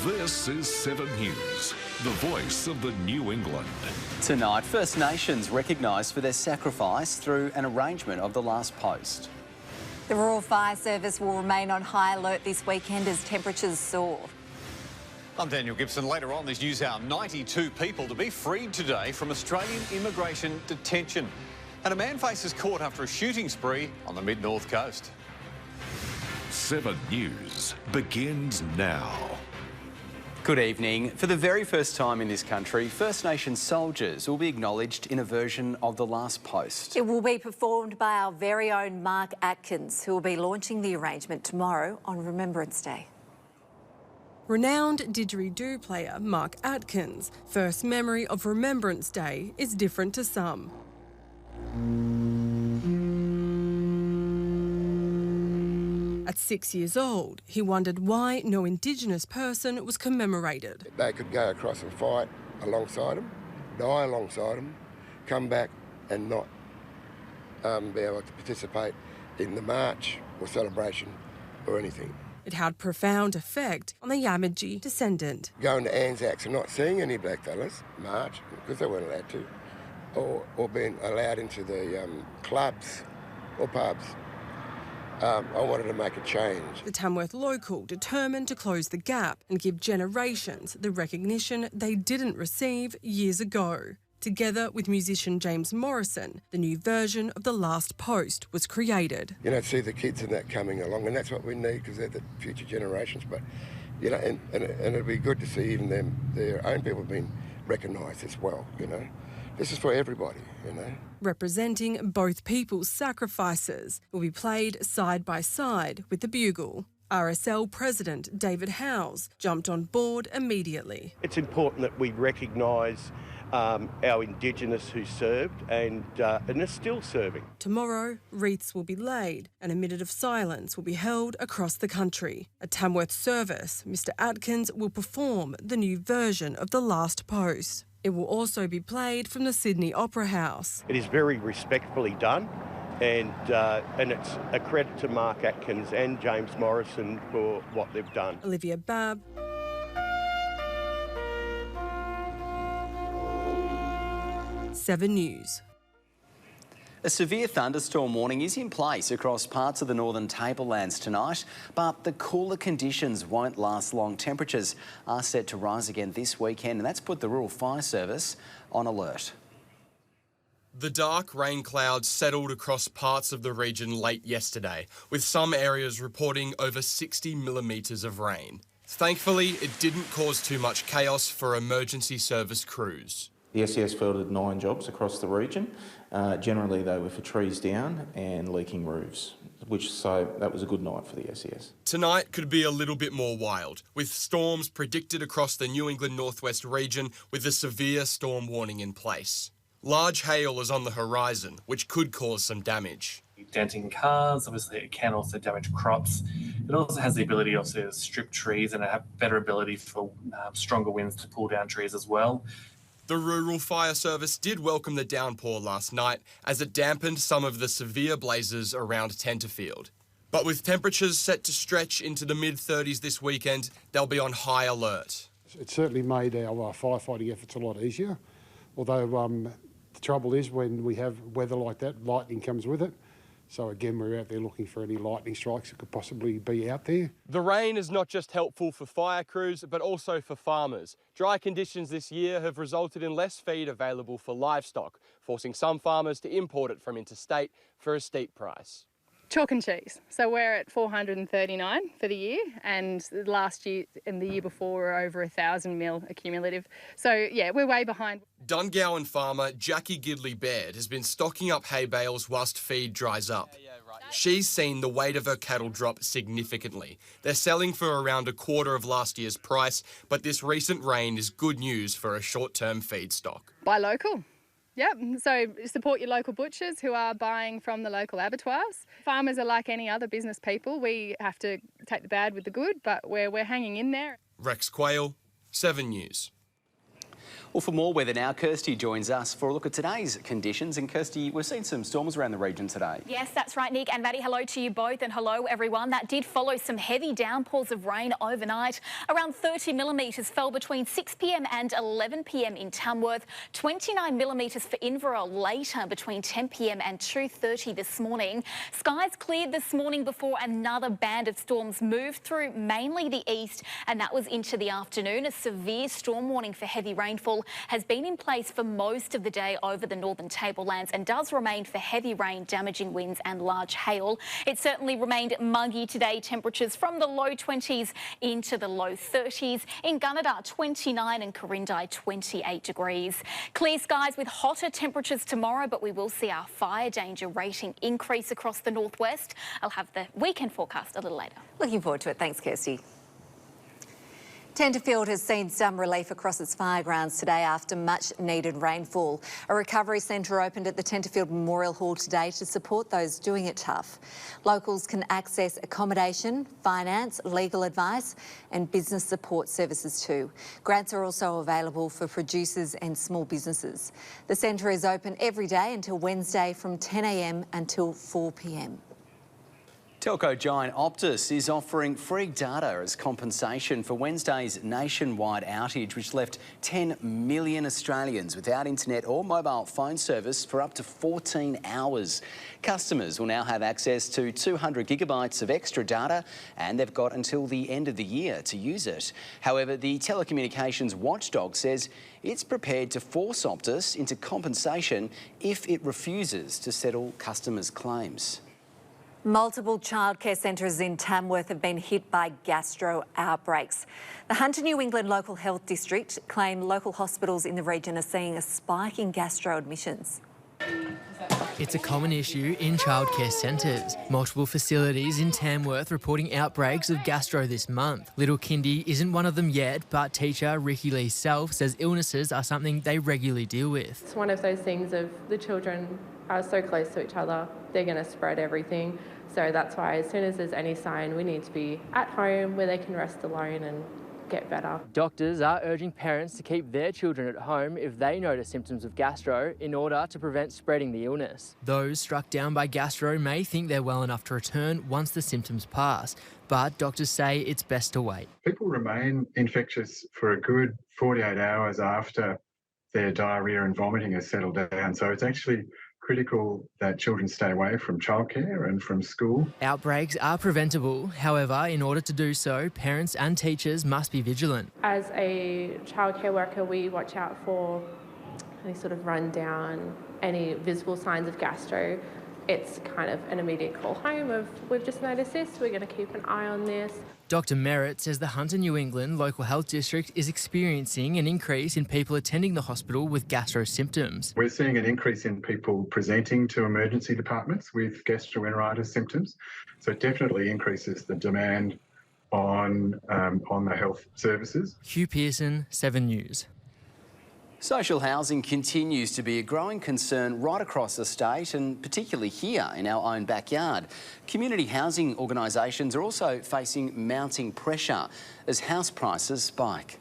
This is 7 News, the voice of the New England. Tonight, First Nations recognised for their sacrifice through an arrangement of the last post. The Rural Fire Service will remain on high alert this weekend as temperatures soar. I'm Daniel Gibson. Later on this news hour, 92 people to be freed today from Australian immigration detention. And a man faces court after a shooting spree on the mid-north coast. 7 News begins now. Good evening. For the very first time in this country, First Nations soldiers will be acknowledged in a version of The Last Post. It will be performed by our very own Mark Atkins, who will be launching the arrangement tomorrow on Remembrance Day. Renowned didgeridoo player Mark Atkins' first memory of Remembrance Day is different to some. At 6 years old, he wondered why no Indigenous person was commemorated. They could go across and fight alongside him, die alongside him, come back and not be able to participate in the march or celebration or anything. It had profound effect on the Yamadji descendant. Going to Anzacs and not seeing any blackfellas march, because they weren't allowed to, or being allowed into the clubs or pubs. I wanted to make a change. The Tamworth local determined to close the gap and give generations the recognition they didn't receive years ago. Together with musician James Morrison, the new version of The Last Post was created. You know, see the kids and that coming along, and that's what we need because they're the future generations. But, you know, and it'd be good to see even their own people being recognised as well, you know. This is for everybody, you know. Representing both people's sacrifices will be played side by side with the bugle. RSL President David Howes jumped on board immediately. It's important that we recognise our Indigenous who served and are still serving. Tomorrow, wreaths will be laid and a minute of silence will be held across the country. At Tamworth service, Mr Atkins will perform the new version of The Last Post. It will also be played from the Sydney Opera House. It is very respectfully done, and it's a credit to Mark Atkins and James Morrison for what they've done. Olivia Babb. 7 News. A severe thunderstorm warning is in place across parts of the northern Tablelands tonight, but the cooler conditions won't last long. Temperatures are set to rise again this weekend, and that's put the Rural Fire Service on alert. The dark rain clouds settled across parts of the region late yesterday, with some areas reporting over 60 millimetres of rain. Thankfully, it didn't cause too much chaos for emergency service crews. The SES fielded 9 jobs across the region. Generally, they were for trees down and leaking roofs, so that was a good night for the SES. Tonight could be a little bit more wild, with storms predicted across the New England northwest region with a severe storm warning in place. Large hail is on the horizon, which could cause some damage. Denting cars, obviously it can also damage crops. It also has the ability also to strip trees and have better ability for stronger winds to pull down trees as well. The Rural Fire Service did welcome the downpour last night as it dampened some of the severe blazes around Tenterfield. But with temperatures set to stretch into the mid-30s this weekend, they'll be on high alert. It certainly made our firefighting efforts a lot easier, although the trouble is when we have weather like that, lightning comes with it. So again, we're out there looking for any lightning strikes that could possibly be out there. The rain is not just helpful for fire crews, but also for farmers. Dry conditions this year have resulted in less feed available for livestock, forcing some farmers to import it from interstate for a steep price. Chalk and cheese. So we're at 439 for the year, and last year and the year before were over 1,000 mil accumulative. So yeah, we're way behind. Dungowan farmer Jackie Gidley Baird has been stocking up hay bales whilst feed dries up. She's seen the weight of her cattle drop significantly. They're selling for around a quarter of last year's price, but this recent rain is good news for a short-term feed stock. Buy local. Yep, so support your local butchers who are buying from the local abattoirs. Farmers are like any other business people. We have to take the bad with the good, but we're hanging in there. Rex Quayle, 7 News. Well, for more weather now, Kirsty joins us for a look at today's conditions. And Kirsty, we've seen some storms around the region today. Yes, that's right, Nick and Maddie. Hello to you both and hello, everyone. That did follow some heavy downpours of rain overnight. Around 30 millimetres fell between 6 p.m. and 11 p.m. in Tamworth. 29 millimetres for Inverell later between 10 p.m. and 2:30 this morning. Skies cleared this morning before another band of storms moved through mainly the east, and that was into the afternoon. A severe storm warning for heavy rainfall has been in place for most of the day over the northern tablelands and does remain for heavy rain, damaging winds and large hail. It certainly remained muggy today. Temperatures from the low 20s into the low 30s. In Gunnedah, 29 and Corindai, 28 degrees. Clear skies with hotter temperatures tomorrow, but we will see our fire danger rating increase across the northwest. I'll have the weekend forecast a little later. Looking forward to it. Thanks, Kirsty. Tenterfield has seen some relief across its fire grounds today after much needed rainfall. A recovery centre opened at the Tenterfield Memorial Hall today to support those doing it tough. Locals can access accommodation, finance, legal advice and business support services too. Grants are also available for producers and small businesses. The centre is open every day until Wednesday from 10 a.m. until 4 p.m. Telco giant Optus is offering free data as compensation for Wednesday's nationwide outage, which left 10 million Australians without internet or mobile phone service for up to 14 hours. Customers will now have access to 200 gigabytes of extra data, and they've got until the end of the year to use it. However, the telecommunications watchdog says it's prepared to force Optus into compensation if it refuses to settle customers' claims. Multiple childcare centres in Tamworth have been hit by gastro outbreaks. The Hunter New England Local Health District claim local hospitals in the region are seeing a spike in gastro admissions. It's a common issue in childcare centres. Multiple facilities in Tamworth reporting outbreaks of gastro this month. Little Kindy isn't one of them yet, but teacher Ricky Lee Self says illnesses are something they regularly deal with. It's one of those things of the children are so close to each other, they're going to spread everything. So that's why as soon as there's any sign, we need to be at home where they can rest alone and get better. Doctors are urging parents to keep their children at home if they notice symptoms of gastro in order to prevent spreading the illness. Those struck down by gastro may think they're well enough to return once the symptoms pass, but doctors say it's best to wait. People remain infectious for a good 48 hours after their diarrhoea and vomiting has settled down, so it's actually critical that children stay away from childcare and from school. Outbreaks are preventable. However, in order to do so, parents and teachers must be vigilant. As a childcare worker, we watch out for any sort of rundown, any visible signs of gastro. It's kind of an immediate call home of, we've just noticed this, we're going to keep an eye on this. Dr Merritt says the Hunter New England Local Health District is experiencing an increase in people attending the hospital with gastro symptoms. We're seeing an increase in people presenting to emergency departments with gastroenteritis symptoms, so it definitely increases the demand on the health services. Hugh Pearson, 7 News. Social housing continues to be a growing concern right across the state and particularly here in our own backyard. Community housing organisations are also facing mounting pressure as house prices spike.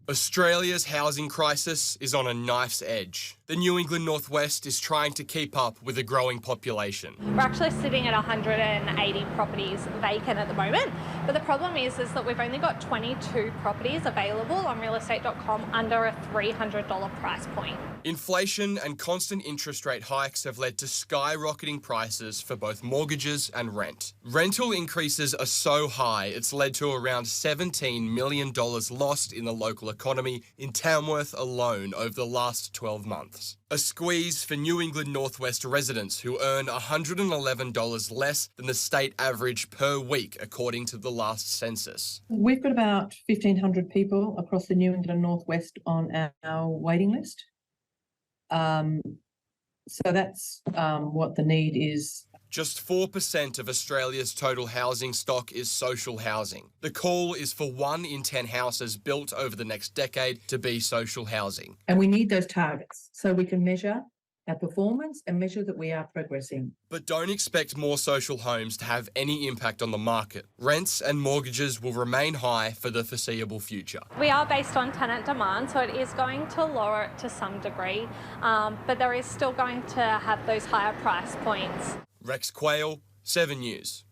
Australia's housing crisis is on a knife's edge. The New England Northwest is trying to keep up with a growing population. We're actually sitting at 180 properties vacant at the moment, but the problem is that we've only got 22 properties available on realestate.com under a $300 price point. Inflation and constant interest rate hikes have led to skyrocketing prices for both mortgages and rent. Rental increases are so high, it's led to around $17 million lost in the local economy in Tamworth alone over the last 12 months. A squeeze for New England Northwest residents who earn $111 less than the state average per week, according to the last census. We've got about 1,500 people across the New England Northwest on our waiting list. So that's what the need is. Just 4% of Australia's total housing stock is social housing. The call is for 1 in 10 houses built over the next decade to be social housing. And we need those targets so we can measure our performance and measure that we are progressing. But don't expect more social homes to have any impact on the market. Rents and mortgages will remain high for the foreseeable future. We are based on tenant demand, so it is going to lower it to some degree, but there is still going to have those higher price points. Rex Quayle, 7 News.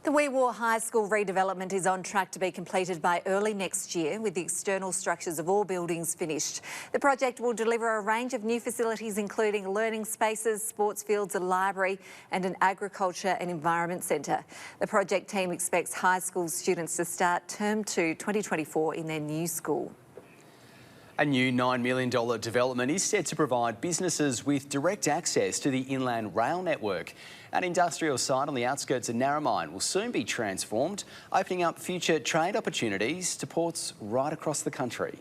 The Wee Waa High School redevelopment is on track to be completed by early next year, with the external structures of all buildings finished. The project will deliver a range of new facilities, including learning spaces, sports fields, a library and an agriculture and environment centre. The project team expects high school students to start Term 2 2024 in their new school. A new $9 million development is set to provide businesses with direct access to the Inland Rail network. An industrial site on the outskirts of Narromine will soon be transformed, opening up future trade opportunities to ports right across the country.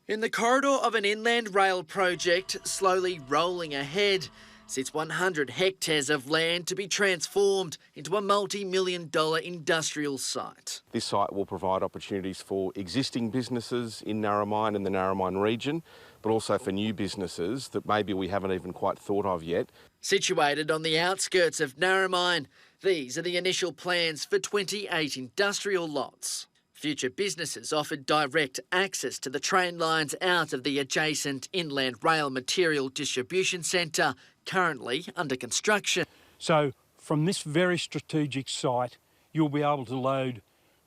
In the corridor of an inland rail project slowly rolling ahead sits 100 hectares of land to be transformed into a multi-million-dollar industrial site. This site will provide opportunities for existing businesses in Narromine and the Narromine region, but also for new businesses that maybe we haven't even quite thought of yet. Situated on the outskirts of Narromine, these are the initial plans for 28 industrial lots. Future businesses offered direct access to the train lines out of the adjacent Inland Rail Material Distribution Centre, currently under construction. So from this very strategic site, you'll be able to load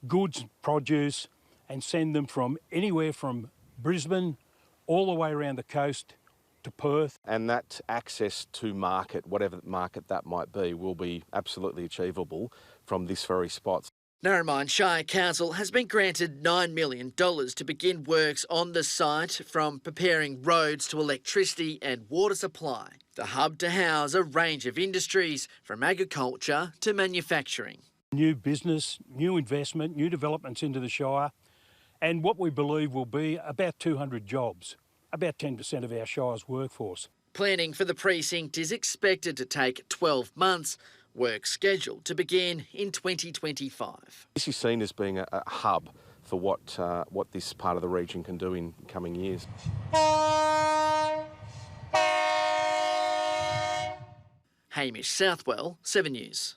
goods, produce and send them from anywhere from Brisbane all the way around the coast to Perth. And that access to market, whatever market that might be, will be absolutely achievable from this very spot. Narromine Shire Council has been granted $9 million to begin works on the site, from preparing roads to electricity and water supply. The hub to house a range of industries, from agriculture to manufacturing. New business, new investment, new developments into the Shire, and what we believe will be about 200 jobs, about 10% of our Shire's workforce. Planning for the precinct is expected to take 12 months. Work scheduled to begin in 2025. This is seen as being a hub for what this part of the region can do in coming years. Hamish Southwell, 7 News.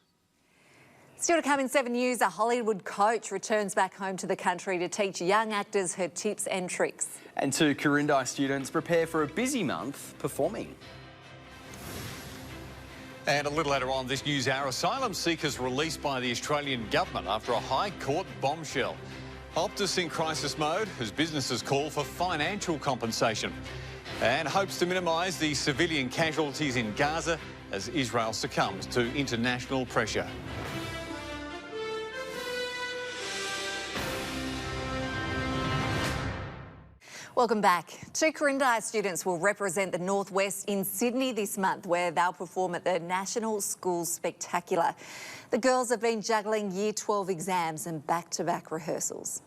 Still to come in 7 News, a Hollywood coach returns back home to the country to teach young actors her tips and tricks. And 2 Corindi students prepare for a busy month performing. And a little later on this news hour, asylum seekers released by the Australian government after a High Court bombshell. Optus in crisis mode as businesses call for financial compensation, and hopes to minimise the civilian casualties in Gaza as Israel succumbs to international pressure. Welcome back. 2 Corindi students will represent the Northwest in Sydney this month, where they'll perform at the National School Spectacular. The girls have been juggling Year 12 exams and back-to-back rehearsals.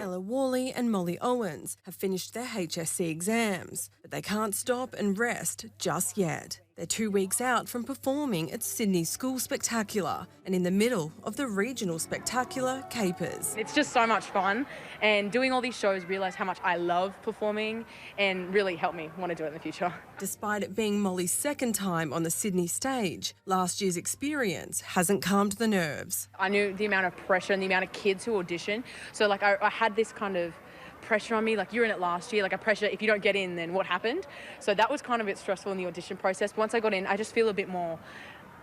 Ella Worley and Molly Owens have finished their HSC exams, but they can't stop and rest just yet. They're 2 weeks out from performing at Sydney School Spectacular and in the middle of the regional spectacular Capers. It's just so much fun, and doing all these shows realised how much I love performing and really helped me want to do it in the future. Despite it being Molly's second time on the Sydney stage, last year's experience hasn't calmed the nerves. I knew the amount of pressure and the amount of kids who audition, so like I had this kind of pressure on me, like you're in it last year, like a pressure, if you don't get in then what happened? So that was kind of a bit stressful in the audition process. But once I got in, I just feel a bit more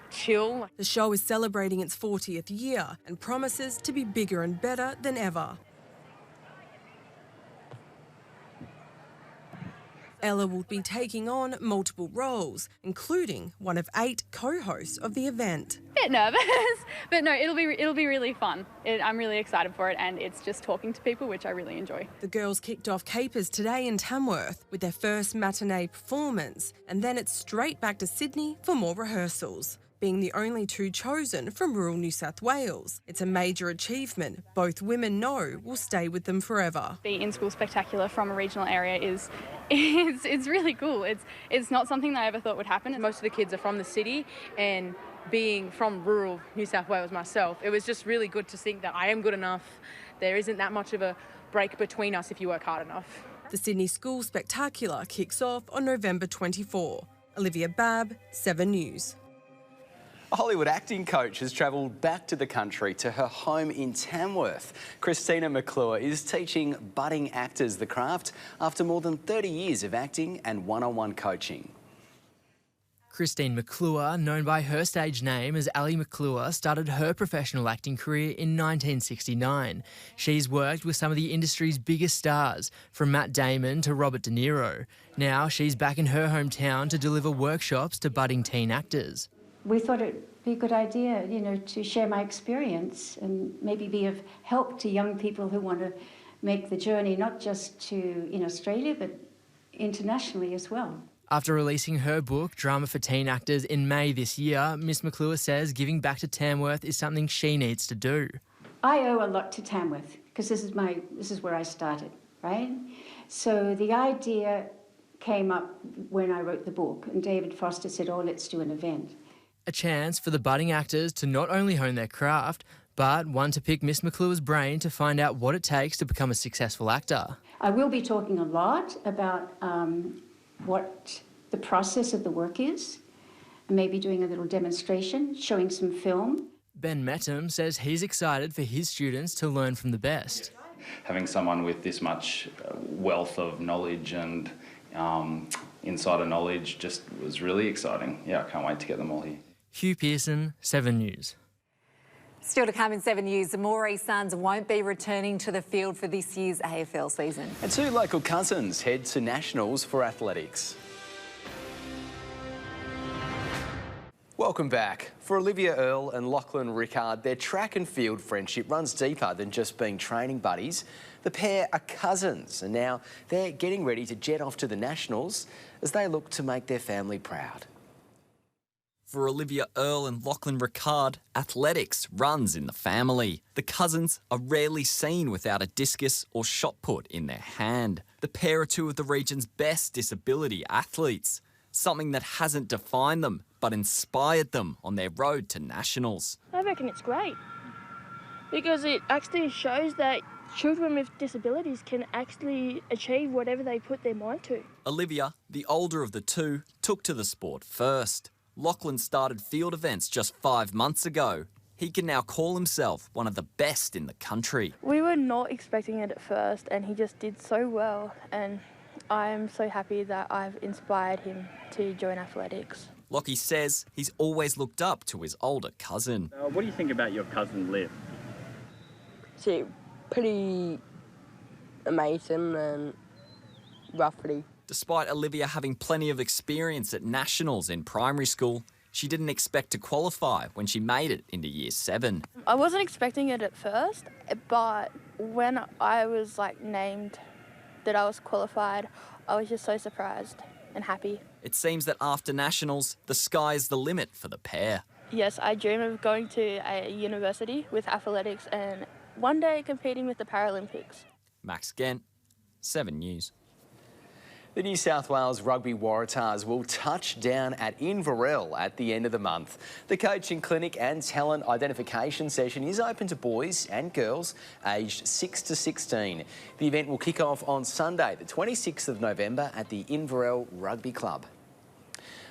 chill. The show is celebrating its 40th year and promises to be bigger and better than ever. Ella will be taking on multiple roles, including one of 8 co-hosts of the event. Bit nervous, but no, it'll be really fun. I'm really excited for it, and it's just talking to people, which I really enjoy. The girls kicked off Capers today in Tamworth with their first matinee performance, and then it's straight back to Sydney for more rehearsals. Being the only 2 chosen from rural New South Wales, it's a major achievement both women know will stay with them forever. The in-school spectacular from a regional area is really cool. It's not something that I ever thought would happen. Most of the kids are from the city, and being from rural New South Wales myself, it was just really good to think that I am good enough. There isn't that much of a break between us if you work hard enough. The Sydney School Spectacular kicks off on November 24. Olivia Babb, 7 News. A Hollywood acting coach has travelled back to the country to her home in Tamworth. Christina McClure is teaching budding actors the craft after more than 30 years of acting and one-on-one coaching. Christine McClure, known by her stage name as Ally McClure, started her professional acting career in 1969. She's worked with some of the industry's biggest stars, from Matt Damon to Robert De Niro. Now she's back in her hometown to deliver workshops to budding teen actors. We thought it'd be a good idea, to share my experience and maybe be of help to young people who want to make the journey, not just in Australia, but internationally as well. After releasing her book, Drama for Teen Actors, in May this year, Miss McClure says giving back to Tamworth is something she needs to do. I owe a lot to Tamworth because this is where I started, right? So the idea came up when I wrote the book, and David Foster said, "Oh, let's do an event." A chance for the budding actors to not only hone their craft, but one to pick Miss McClure's brain to find out what it takes to become a successful actor. I will be talking a lot about what the process of the work is, and maybe doing a little demonstration, showing some film. Ben Mettam says he's excited for his students to learn from the best. Having someone with this much wealth of knowledge and insider knowledge just was really exciting. Yeah, I can't wait to get them all here. Hugh Pearson, 7 News. Still to come in 7 News, the Moree Suns won't be returning to the field for this year's AFL season. And 2 local cousins head to nationals for athletics. Welcome back. For Olivia Earle and Lachlan Rickard, their track and field friendship runs deeper than just being training buddies. The pair are cousins, and now they're getting ready to jet off to the nationals as they look to make their family proud. For Olivia Earle and Lachlan Rickard, athletics runs in the family. The cousins are rarely seen without a discus or shot put in their hand. The pair are 2 of the region's best disability athletes, something that hasn't defined them but inspired them on their road to nationals. I reckon it's great because it actually shows that children with disabilities can actually achieve whatever they put their mind to. Olivia, the older of the 2, took to the sport first. Lachlan started field events just 5 months ago. He can now call himself one of the best in the country. We were not expecting it at first and he just did so well, and I'm so happy that I've inspired him to join athletics. Lockie says he's always looked up to his older cousin. What do you think about your cousin Liv? She's pretty amazing and roughly. Despite Olivia having plenty of experience at nationals in primary school, she didn't expect to qualify when she made it into year 7. I wasn't expecting it at first, but when I was named that I was qualified, I was just so surprised and happy. It seems that after nationals, the sky's the limit for the pair. Yes, I dream of going to a university with athletics and one day competing with the Paralympics. Max Gent, 7 News. The New South Wales Rugby Waratahs will touch down at Inverell at the end of the month. The coaching clinic and talent identification session is open to boys and girls aged 6 to 16. The event will kick off on Sunday, the 26th of November at the Inverell Rugby Club.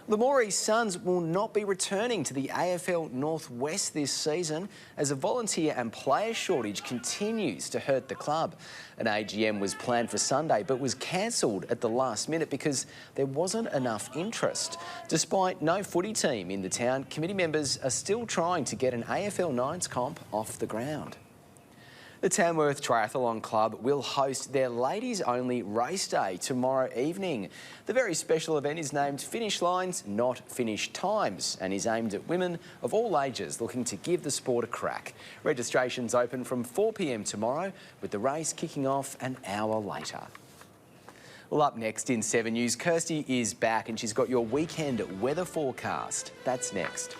The Moree Suns will not be returning to the AFL Northwest this season as a volunteer and player shortage continues to hurt the club. An AGM was planned for Sunday but was cancelled at the last minute because there wasn't enough interest. Despite no footy team in the town, committee members are still trying to get an AFL Nines comp off the ground. The Tamworth Triathlon Club will host their ladies-only race day tomorrow evening. The very special event is named Finish Lines, Not Finish Times, and is aimed at women of all ages looking to give the sport a crack. Registration's open from 4 p.m. tomorrow, with the race kicking off an hour later. Well, up next in 7 News, Kirsty is back and she's got your weekend weather forecast. That's next.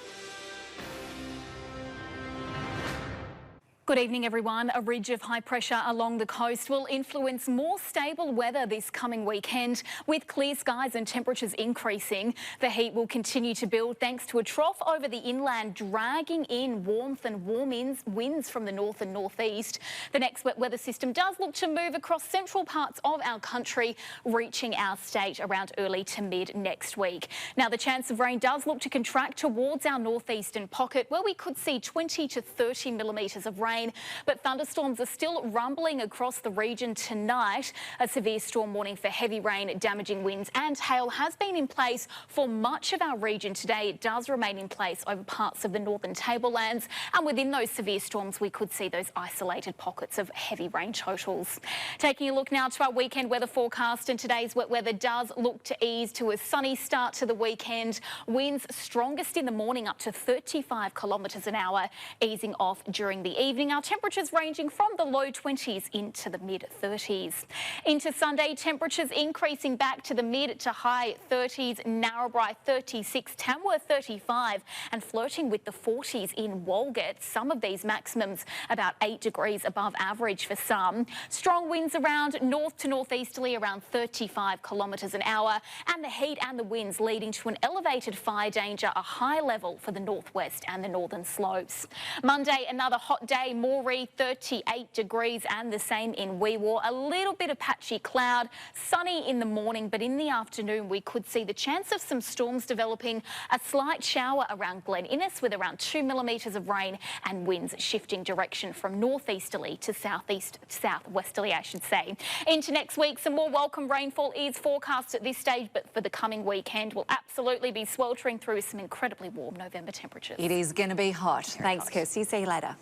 Good evening, everyone. A ridge of high pressure along the coast will influence more stable weather this coming weekend, with clear skies and temperatures increasing. The heat will continue to build thanks to a trough over the inland, dragging in warmth and warm winds from the north and northeast. The next wet weather system does look to move across central parts of our country, reaching our state around early to mid next week. Now, the chance of rain does look to contract towards our northeastern pocket, where we could see 20 to 30 millimetres of rain. But thunderstorms are still rumbling across the region tonight. A severe storm warning for heavy rain, damaging winds and hail has been in place for much of our region today. It does remain in place over parts of the northern tablelands, and within those severe storms we could see those isolated pockets of heavy rain totals. Taking a look now to our weekend weather forecast, and today's wet weather does look to ease to a sunny start to the weekend. Winds strongest in the morning up to 35 kilometres an hour, easing off during the evening. Our temperatures ranging from the low 20s into the mid 30s. Into Sunday, temperatures increasing back to the mid to high 30s, Narrabri 36, Tamworth 35, and flirting with the 40s in Walgett. Some of these maximums about 8 degrees above average for some. Strong winds around north to northeasterly around 35 kilometres an hour, and the heat and the winds leading to an elevated fire danger, a high level for the northwest and the northern slopes. Monday, another hot day. Moree 38 degrees, and the same in Wee Waa. A little bit of patchy cloud, sunny in the morning, but in the afternoon we could see the chance of some storms developing. A slight shower around Glen Innes with around 2 millimetres of rain, and winds shifting direction from northeasterly to southwesterly, I should say. Into next week, some more welcome rainfall is forecast at this stage, but for the coming weekend we'll absolutely be sweltering through some incredibly warm November temperatures. It is going to be hot. Thanks, Kirsty. See you later.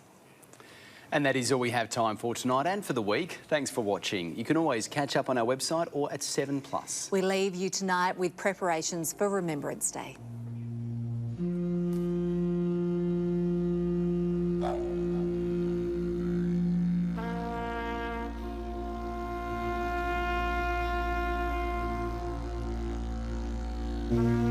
And that is all we have time for tonight and for the week. Thanks for watching. You can always catch up on our website or at 7plus. We leave you tonight with preparations for Remembrance Day. Mm-hmm.